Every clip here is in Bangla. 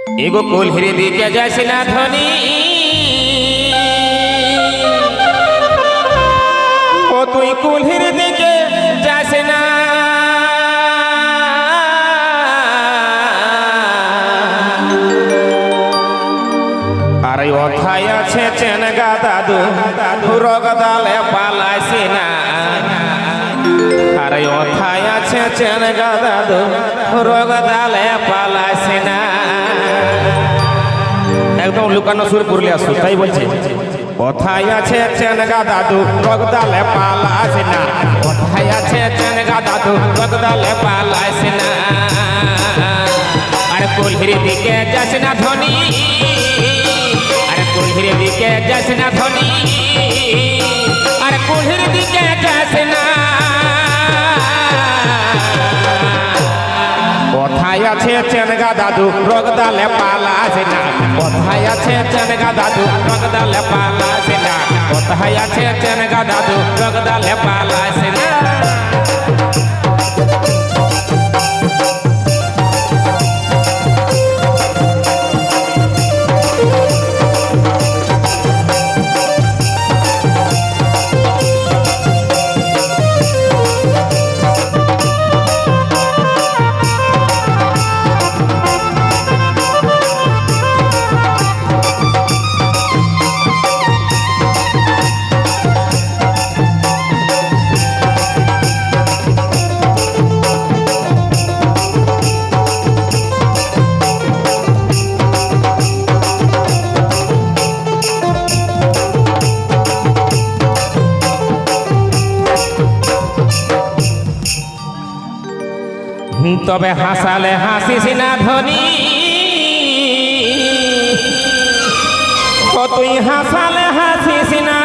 एगो कोल्हरी दिखे जैसे ना धनी ओ तुई कोल्हरी दिखे जैसे ना अरे ओथाय আছে চেনগা দাদু রোগ দালে পালাইছে না अरे ओथाय আছে চেনগা দাদু রোগ দালে পালাইছে না একদম লুকানো সুর করলে আসো তাই বলছে ওথায় আছে চেনগা দাদু রগদালে পালাইছে না ওথায় আছে চেনগা দাদু রগদালে পালাইছে না আরে কোলহির দিকে যাস না ধনী আরে কোলহির দিকে যাস না ধনী আরে কোলহির দিকে যাস না কোথায় আছে চেনগা দাদু রগদালে পালাইছে না কোথায় আছে চেনগা দাদু রগদালে পালাইছে না কোথায় আছে চেনগা দাদু রগদালে পালাইছে না তবে হাসালে হাসিস না ধনী তুই হাসালে হাসিস না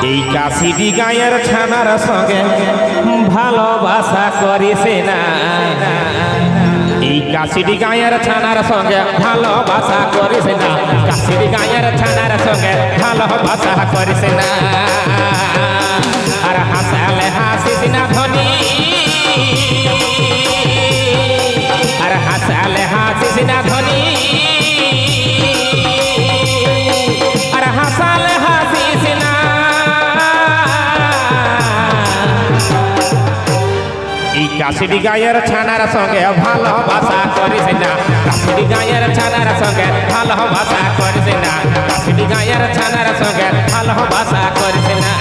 এই কাশিটি গায়ের ছানার সঙ্গে ভালোবাসা করিস না এই কাশিটি গায়ের ছানার সঙ্গে ভালোবাসা করিস না কাশিটি গায়ের ছানার সঙ্গে ভালোবাসা করিস না আর হাসালে হাসিস না ধনী আর হাসালে হাসিস না ধনী আর হাসালে হাসিস না এই কাশিটি গায়ের ছানার সঙ্গে ভালোবাসা করিস না কাশিটি গায়ের ছানার সঙ্গে ভালোবাসা করিস না কাশিটি গায়ের ছানার সঙ্গে ভালোবাসা করিস না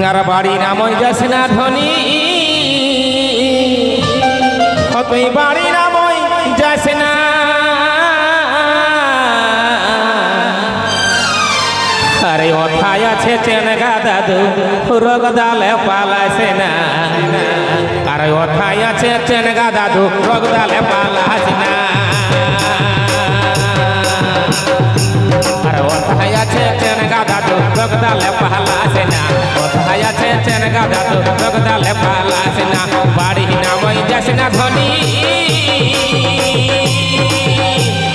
আর বাড়ি নাম যাস না ধনী তুই বাড়ি নাম যাস না আরে ওথায় আছে চেনগা দাদু রগদালে পালাইছে না আরে ওথায় আছে চেনগা দাদু রগদালে পালাইছে না আরে ওথায় আছে চেনগা দাদু রগদালে পালাইছে না কোথায় আছে চেনগা দাদু রগদালে পালাইছে না বাড়ি নাম যাস না ধনী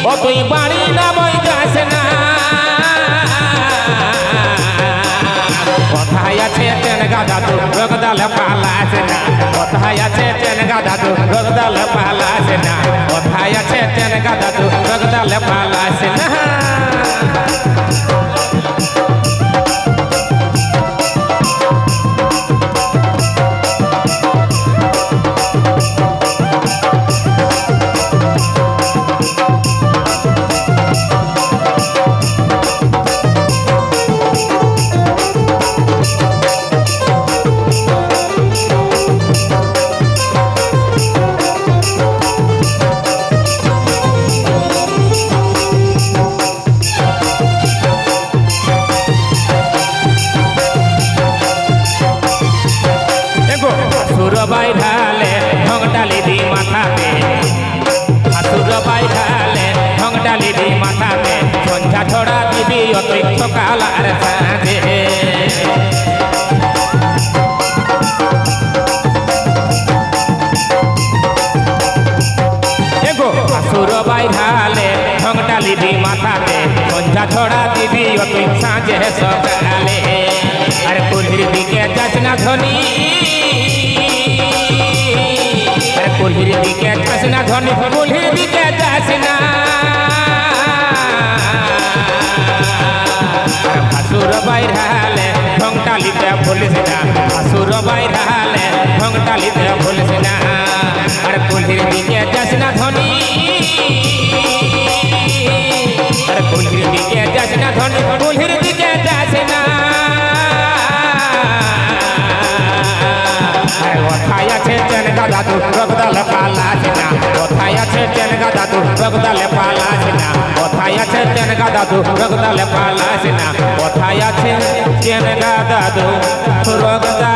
ও তুই বাড়ি নাম যাস না কোথায় আছে চেনগা দাদু রগদালে পালাইছে না কোথায় আছে চেনগা দাদু রগদালে পালাইছে না কোথায় আছে চেনগা দাদু রগদালে পালাইছে না সকাল আর সাঁঝে আসুর বাইরালে ঢংটা লিবি মাথাতে সন্ধ্যা ছড়া দিবি ও তুই সাঁঝে সকালে আর কুলির দিকে যাস না ধনী আর কুলির দিকে যাস না ধনী কুলির দিকে যাস না আসুর বাইরালে ঢংটা লিতে ভুলিস না আসুর বাইরালে ঢংটা লিতে ভুলিস না আর কুলির দিকে যাস না ধনী আর কুলির দিকে যাস না ধনী কুলির দিকে যাস না কোথায় আছে চেনগা দাদু রগদালে পালাস না কোথায় আছে চেনগা দাদু রগদালে পালাস না কোথায় আছে চেনগা দাদু রগদালে পালাস না কোথায় আছে চেনগা দাদু রগদা